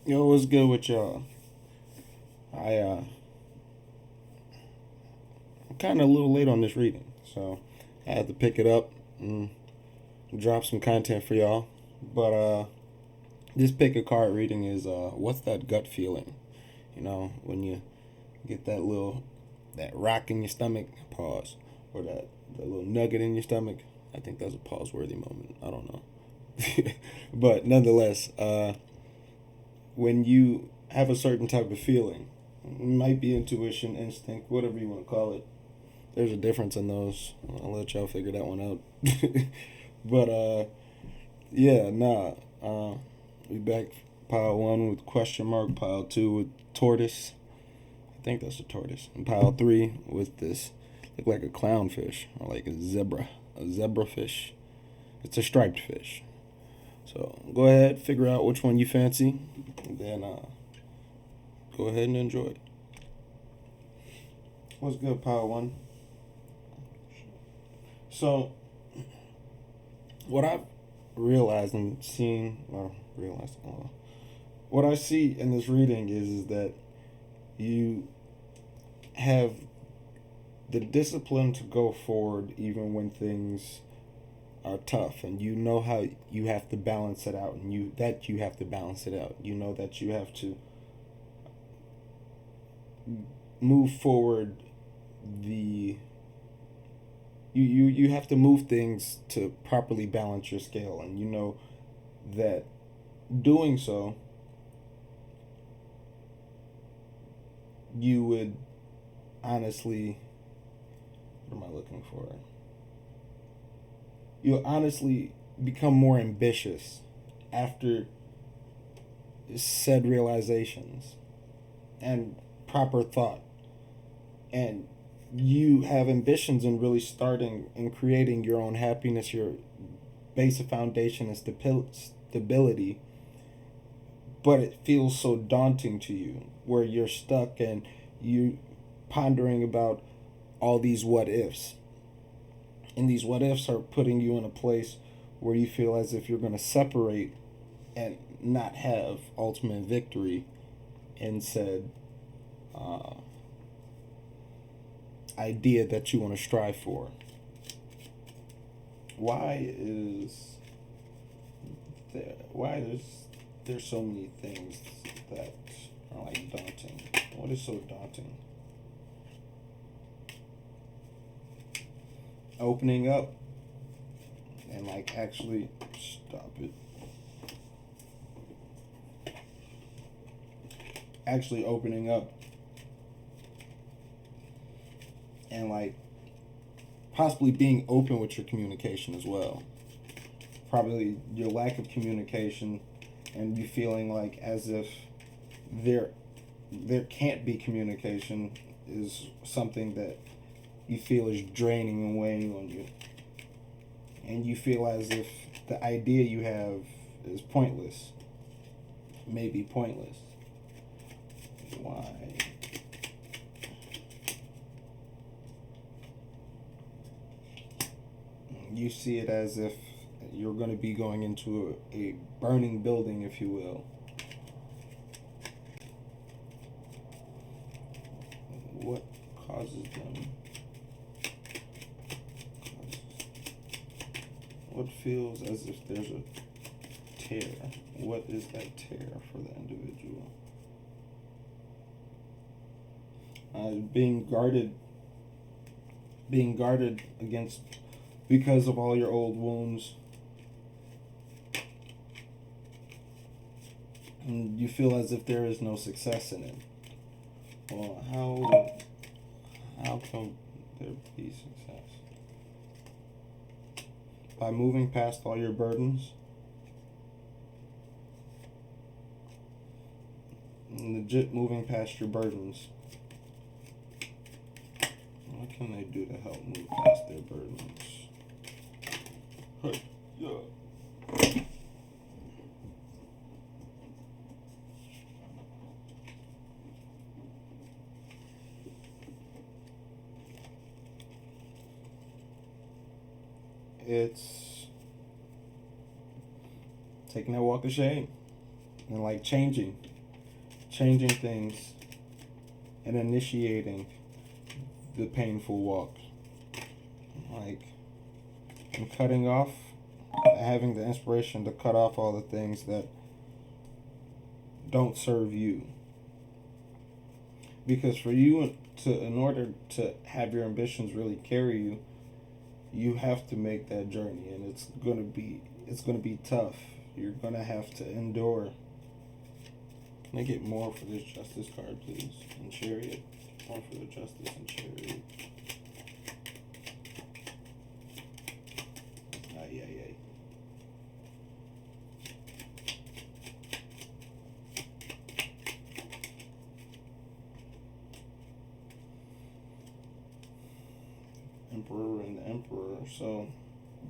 Yo, what's good with y'all? I I'm kind of a little late on this reading, so I had to pick it up and drop some content for y'all. But this pick a card reading is what's that gut feeling? You know, when you get that rock in your stomach, pause, or that little nugget in your stomach. I think that's a pause worthy moment. I don't know, but nonetheless, when you have a certain type of feeling, it might be intuition, instinct, whatever you want to call it. There's a difference in those. I'll let y'all figure that one out. But yeah, nah. We back pile one with question mark, pile two with tortoise. I think that's a tortoise. And pile three with this look like a clownfish or like a zebra fish. It's a striped fish. So go ahead, figure out which one you fancy, and then go ahead and enjoy it. What's good, pile one? So what I've realized and seen, well, realized, what I see in this reading is that you have the discipline to go forward even when things are tough, and you know how you have to balance it out, and you have to balance it out. You know that you have to move forward. The you have to move things to properly balance your scale, and you know that doing so, you would honestly, what am I looking for? You'll honestly become more ambitious after said realizations and proper thought. And you have ambitions in really starting and creating your own happiness, your basic foundation and stability, but it feels so daunting to you where you're stuck and you pondering about all these what ifs. And these what ifs are putting you in a place where you feel as if you're going to separate and not have ultimate victory in said uh, idea that you want to strive for. Why is there's so many things that are like daunting? What is so daunting? Opening up and like actually stop it. Actually opening up and like possibly being open with your communication as well. Probably your lack of communication and you feeling like as if there there can't be communication is something that you feel is draining and weighing on you. And you feel as if the idea you have is pointless. Maybe pointless. Why? You see it as if you're going to be going into a burning building, if you will. What causes them? What feels as if there's a tear? What is that tear for the individual? Being guarded against because of all your old wounds. And you feel as if there is no success in it. Well, how can there be success? By moving past all your burdens. Legit moving past your burdens. What can they do to help move past their burdens? Hey, yeah. It's taking that walk of shame and like changing. changing things, and initiating the painful walk. Like, and cutting off, having the inspiration to cut off all the things that don't serve you. Because for you in order to have your ambitions really carry you, you have to make that journey, and it's gonna be tough. You're gonna have to endure. Can I get more for this Justice card, please? And Chariot. More for the Justice and Chariot. Ay, ay, ay. Emperor and the Emperor. So,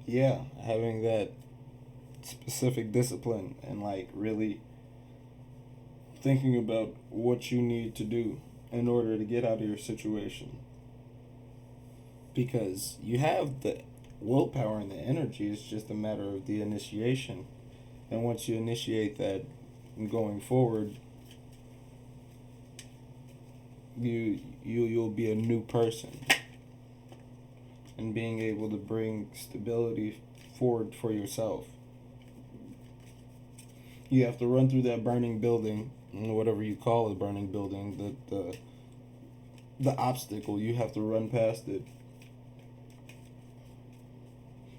yeah, having that specific discipline and like really thinking about what you need to do in order to get out of your situation. Because you have the willpower and the energy, it's just a matter of the initiation. And once you initiate that going forward, you'll be a new person. And being able to bring stability forward for yourself. You have to run through that burning building, whatever you call a burning building, the obstacle. You have to run past it,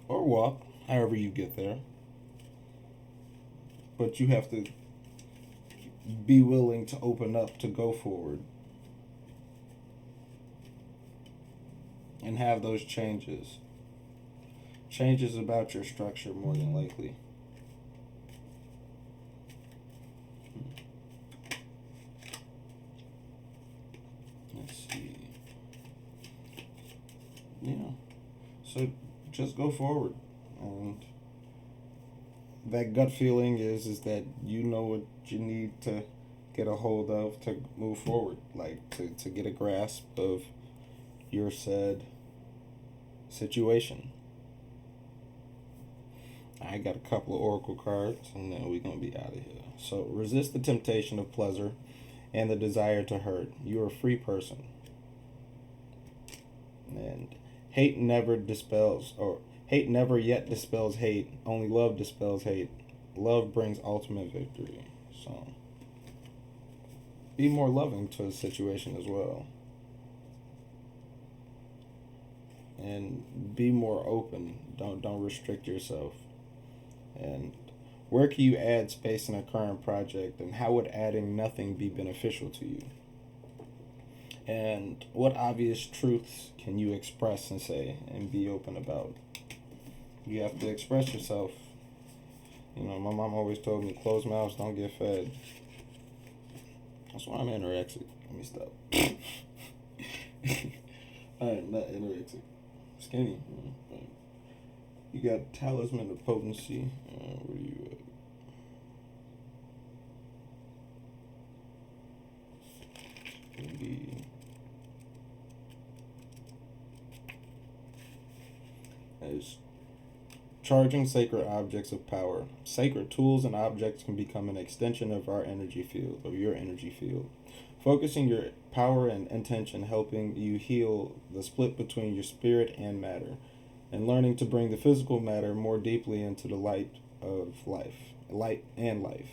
or walk, however you get there. But you have to be willing to open up to go forward and have those changes. Changes about your structure, more than likely. Let's see. Yeah. So just go forward. And that gut feeling is that you know what you need to get a hold of to move forward. Like to get a grasp of your said situation. I got a couple of oracle cards, and then we're going to be out of here. So, resist the temptation of pleasure and the desire to hurt. You're a free person. And hate never yet dispels hate. Only love dispels hate. Love brings ultimate victory. So, be more loving to a situation as well. And be more open. Don't restrict yourself. And where can you add space in a current project, and how would adding nothing be beneficial to you? And what obvious truths can you express and say and be open about? You have to express yourself. You know, my mom always told me, closed mouths don't get fed. That's why I'm anorexic. Let me stop. I'm not anorexic. Skinny. You got Talisman of Potency. Where are you at? Maybe. As charging sacred objects of power. Sacred tools and objects can become an extension of our energy field, or your energy field. Focusing your power and intention, helping you heal the split between your spirit and matter, and learning to bring the physical matter more deeply into the light and life.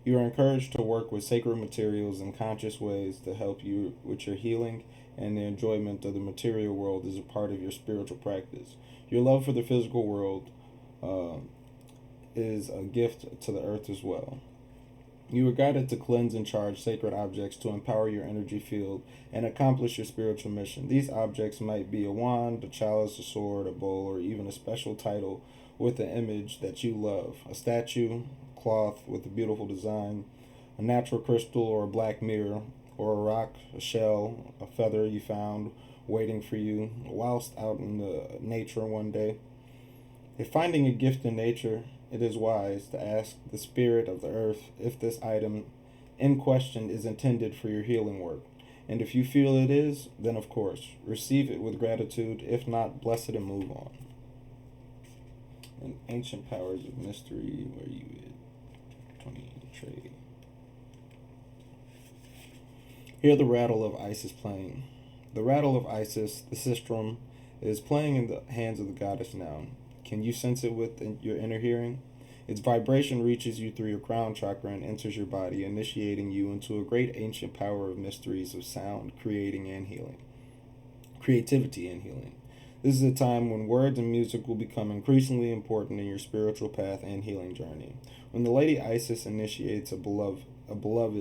You are encouraged to work with sacred materials in conscious ways to help you with your healing, and the enjoyment of the material world is a part of your spiritual practice. Your love for the physical world is a gift to the earth as well. You are guided to cleanse and charge sacred objects to empower your energy field and accomplish your spiritual mission. These objects might be a wand, a chalice, a sword, a bowl, or even a special title with an image that you love. A statue, cloth with a beautiful design, a natural crystal or a black mirror, or a rock, a shell, a feather you found waiting for you whilst out in the nature one day. If finding a gift in nature, it is wise to ask the spirit of the earth if this item in question is intended for your healing work. And if you feel it is, then of course, receive it with gratitude. If not, bless it and move on. And Ancient Powers of Mystery, where you at? 20 trade. Hear the rattle of Isis playing. The rattle of Isis, the sistrum, is playing in the hands of the goddess now. Can you sense it with your inner hearing? Its vibration reaches you through your crown chakra and enters your body, initiating you into a great ancient power of mysteries of sound, creating and healing. Creativity and healing. This is a time when words and music will become increasingly important in your spiritual path and healing journey. When the Lady Isis initiates a beloved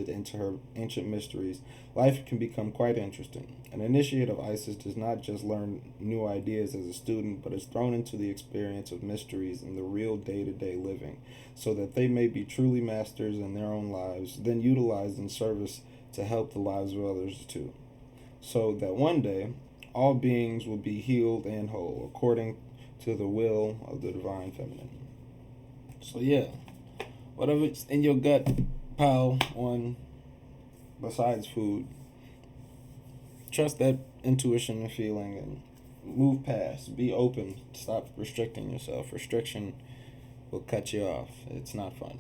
into her ancient mysteries, life can become quite interesting. An initiate of Isis does not just learn new ideas as a student, but is thrown into the experience of mysteries in the real day-to-day living, so that they may be truly masters in their own lives, then utilized in service to help the lives of others too. So that one day, all beings will be healed and whole, according to the will of the Divine Feminine. So yeah, whatever's in your gut, pal, on besides food, trust that intuition and feeling and move past. Be open. Stop restricting yourself. Restriction will cut you off. It's not fun.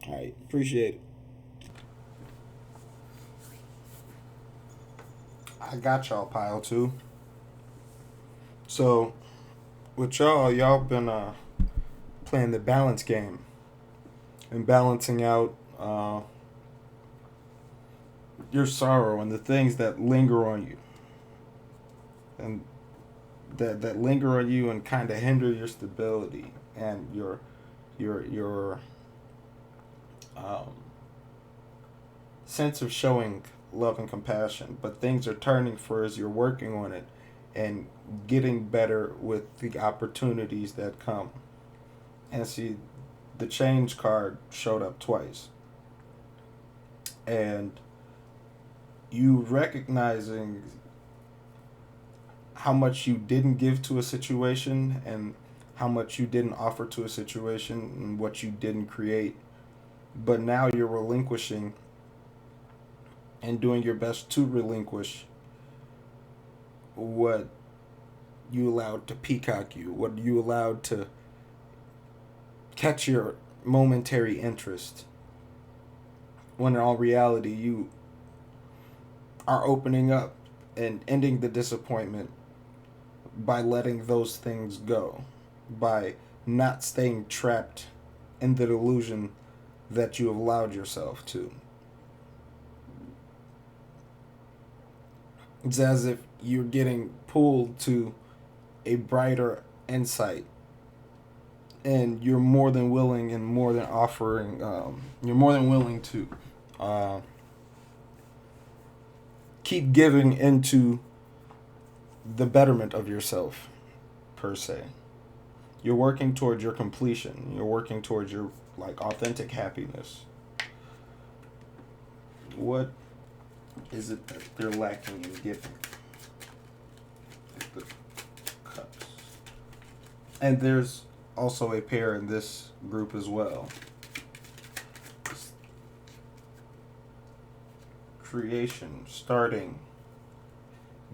Alright, appreciate it. I got y'all, pile too. So, with y'all been playing the balance game and balancing out your sorrow and the things that linger on you, and that linger on you and kind of hinder your stability and your um, sense of showing love and compassion. But things are turning for as you're working on it and getting better with the opportunities that come. And see, the change card showed up twice. And you recognizing how much you didn't give to a situation and how much you didn't offer to a situation and what you didn't create. But now you're relinquishing and doing your best to relinquish what you allowed to peacock you, what you allowed to catch your momentary interest, when in all reality you are opening up and ending the disappointment by letting those things go, by not staying trapped in the delusion that you have allowed yourself to. It's as if you're getting pulled to a brighter insight, and you're more than willing and more than offering, you're more than willing to keep giving into the betterment of yourself, per se. You're working towards your completion. You're working towards your authentic happiness. What is it that they're lacking in giving? The cups. And there's also a pair in this group as well. Creation, starting,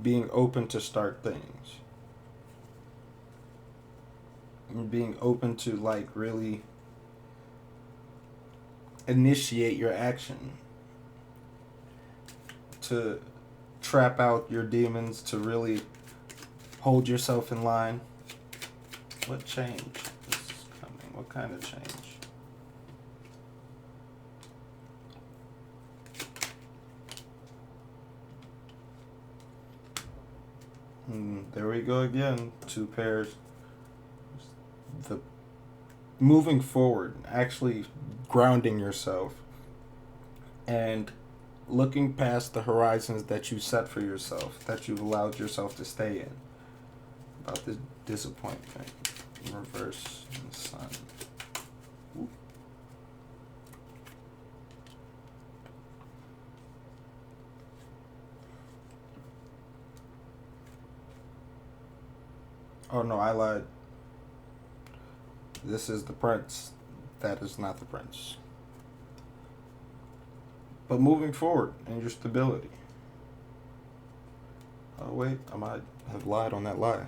being open to start things. And being open to really initiate your action. To trap out your demons, to really hold yourself in line. What change is coming? What kind of change? There we go again. Two pairs. The moving forward, actually grounding yourself, and looking past the horizons that you set for yourself, that you've allowed yourself to stay in. About the disappointment. Reverse and the sun. Ooh. Oh no, I lied. This is the prince. That is not the prince. But moving forward in your stability. Oh wait, I might have lied on that lie.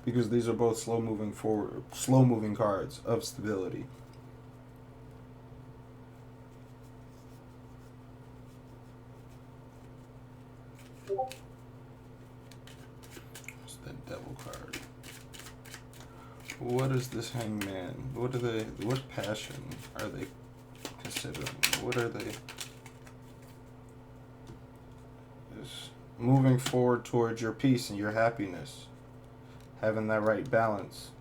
Because these are both slow moving cards of stability. What's that devil card? What is this hangman? What passion are they considering? What are they? Is moving forward towards your peace and your happiness. Having that right balance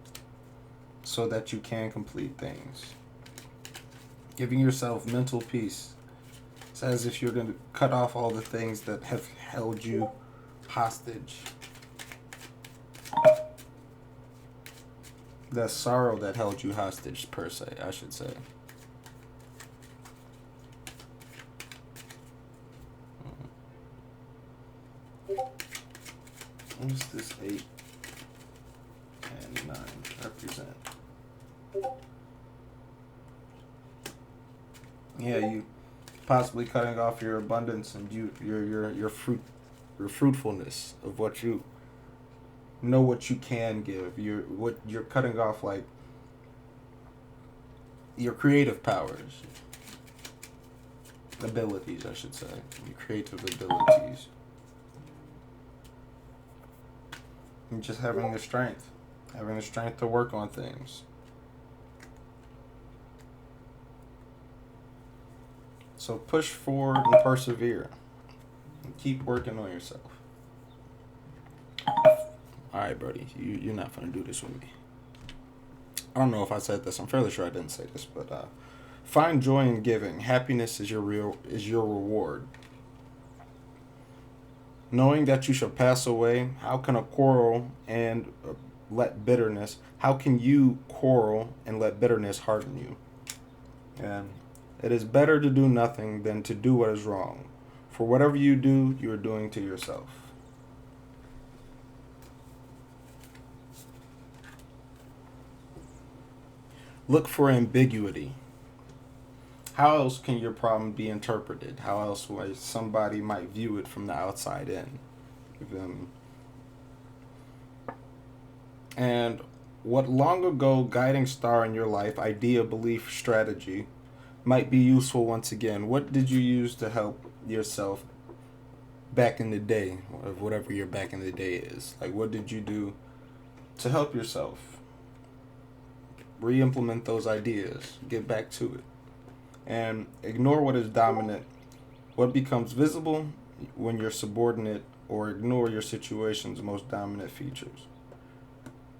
so that you can complete things. Giving yourself mental peace. It's as if you're going to cut off all the things that have held you hostage. The sorrow that held you hostage, per se, I should say. What does this 8 and 9 represent? Yeah, you possibly cutting off your abundance and your fruitfulness of what you know, what you can give. You're cutting off, like, your creative powers, abilities, I should say, your creative abilities. And just having the strength to work on things. So push forward and persevere. And keep working on yourself. Alright, buddy. You're not going to do this with me. I don't know if I said this. I'm fairly sure I didn't say this. But find joy in giving. Happiness is your reward. Knowing that you shall pass away, how can a quarrel and how can you quarrel and let bitterness harden you? And it is better to do nothing than to do what is wrong. For whatever you do, you are doing to yourself. Look for ambiguity. How else can your problem be interpreted? How else way somebody might view it from the outside in? And what long ago guiding star in your life, idea, belief, strategy, might be useful once again. What did you use to help yourself back in the day, of whatever your back in the day is? Like, what did you do to help yourself re-implement those ideas, get back to it, and ignore what is dominant, what becomes visible when you're subordinate, or ignore your situation's most dominant features.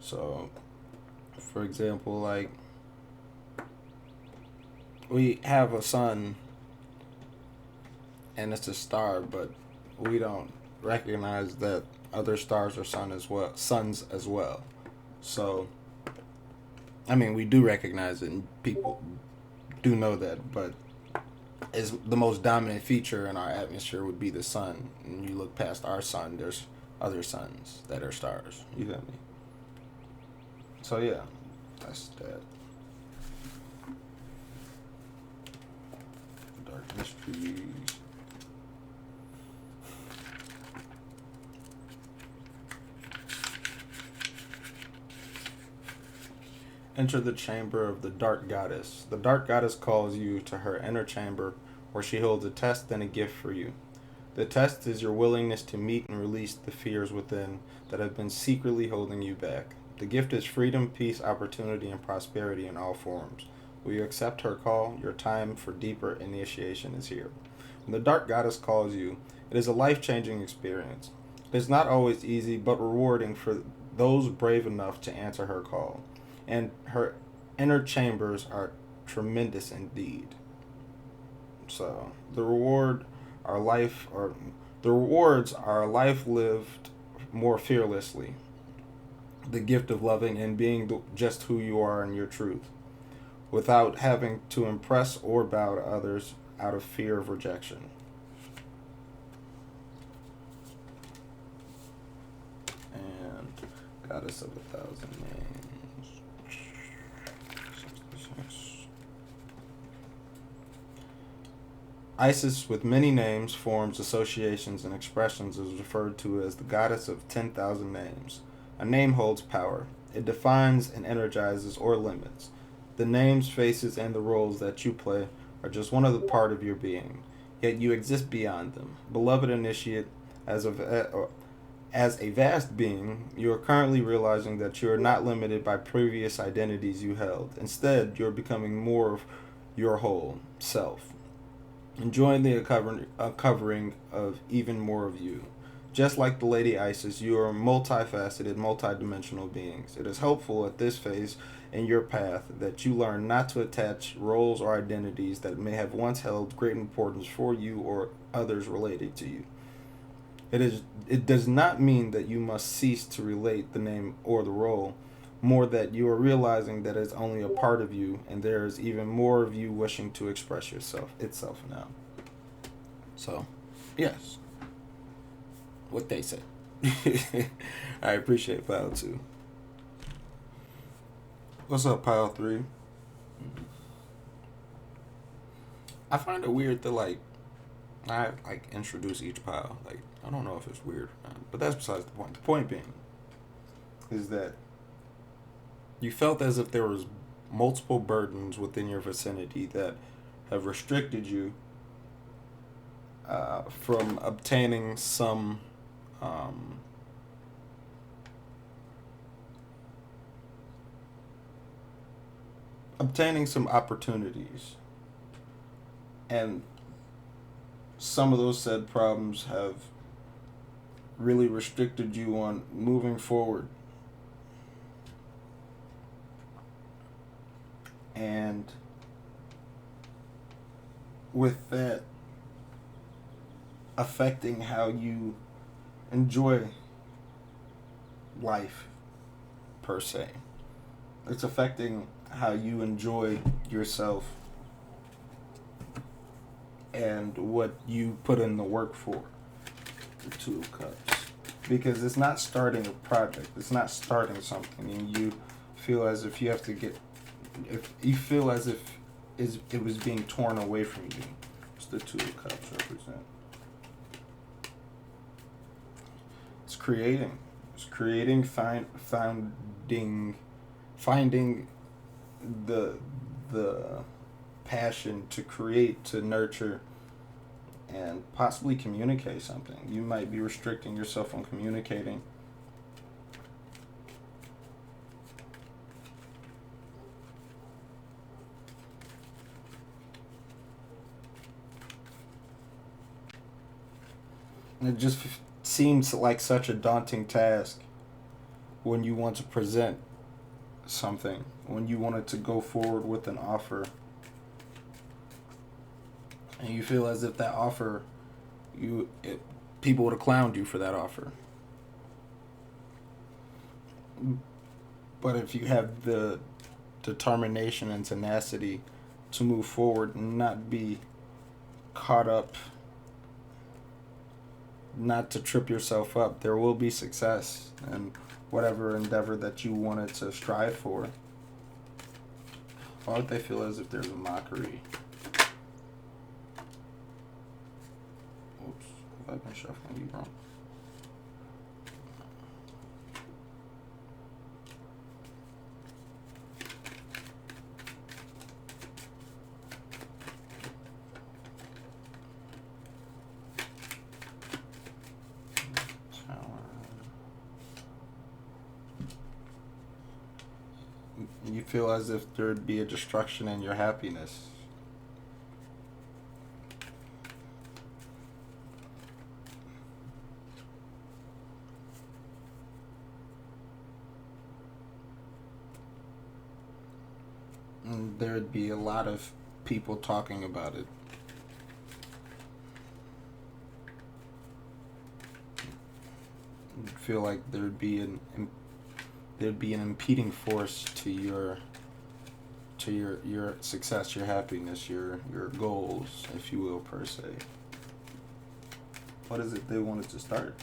So, for example, like, we have a sun and it's a star, but we don't recognize that other stars are suns as well. So, I mean, we do recognize it, and people do know that, but is the most dominant feature in our atmosphere would be the sun. And you look past our sun, there's other suns that are stars. You feel me? So yeah, that's that. Dark mysteries. Enter the chamber of the Dark Goddess. The Dark Goddess calls you to her inner chamber, where she holds a test and a gift for you. The test is your willingness to meet and release the fears within that have been secretly holding you back. The gift is freedom, peace, opportunity, and prosperity in all forms. Will you accept her call? Your time for deeper initiation is here. When the Dark Goddess calls you, it is a life-changing experience. It is not always easy, but rewarding for those brave enough to answer her call. And her inner chambers are tremendous indeed. So the rewards are a life lived more fearlessly. The gift of loving and being just who you are in your truth, without having to impress or bow to others out of fear of rejection. And Goddess of 1,000 names. Isis, with many names, forms, associations, and expressions, is referred to as the goddess of 10,000 names. A name holds power. It defines and energizes or limits. The names, faces, and the roles that you play are just one of the part of your being, yet you exist beyond them. Beloved initiate, As as a vast being, you are currently realizing that you are not limited by previous identities you held. Instead, you're becoming more of your whole self, enjoying the uncovering of even more of you. Just like the Lady Isis, you are multifaceted, multidimensional beings. It is helpful at this phase in your path that you learn not to attach roles or identities that may have once held great importance for you or others related to you. It does not mean that you must cease to relate the name or the role, more that you are realizing that it's only a part of you and there is even more of you wishing to express itself now. So, yes. What they say. I appreciate Pile 2. What's up, Pile 3? I find it weird to I introduce each pile. I don't know if it's weird or not, but that's besides the point. The point being is that you felt as if there was multiple burdens within your vicinity that have restricted you from obtaining some opportunities, and some of those said problems have really restricted you on moving forward. And with that affecting how you enjoy life per se, it's affecting how you enjoy yourself and what you put in the work for. The Two of Cups. Because it's not starting a project. It's not starting something, and you feel as if you have to if you feel as if it was being torn away from you. It's the Two of Cups represent. It's creating. It's creating, finding the passion to create, to nurture, and possibly communicate something. You might be restricting yourself from communicating. And it just seems like such a daunting task when you want to present something, when you wanted to go forward with an offer, and you feel as if that offer, people would have clowned you for that offer. But if you have the determination and tenacity to move forward and not be caught up, not to trip yourself up, there will be success in whatever endeavor that you wanted to strive for. Why would they feel as if there's a mockery? Oops, I've been shuffling you wrong. You feel as if there'd be a destruction in your happiness. And there'd be a lot of people talking about it. You'd feel like there'd be an impeding force to your success, your happiness, your goals, if you will, per se. What is it they wanted to start?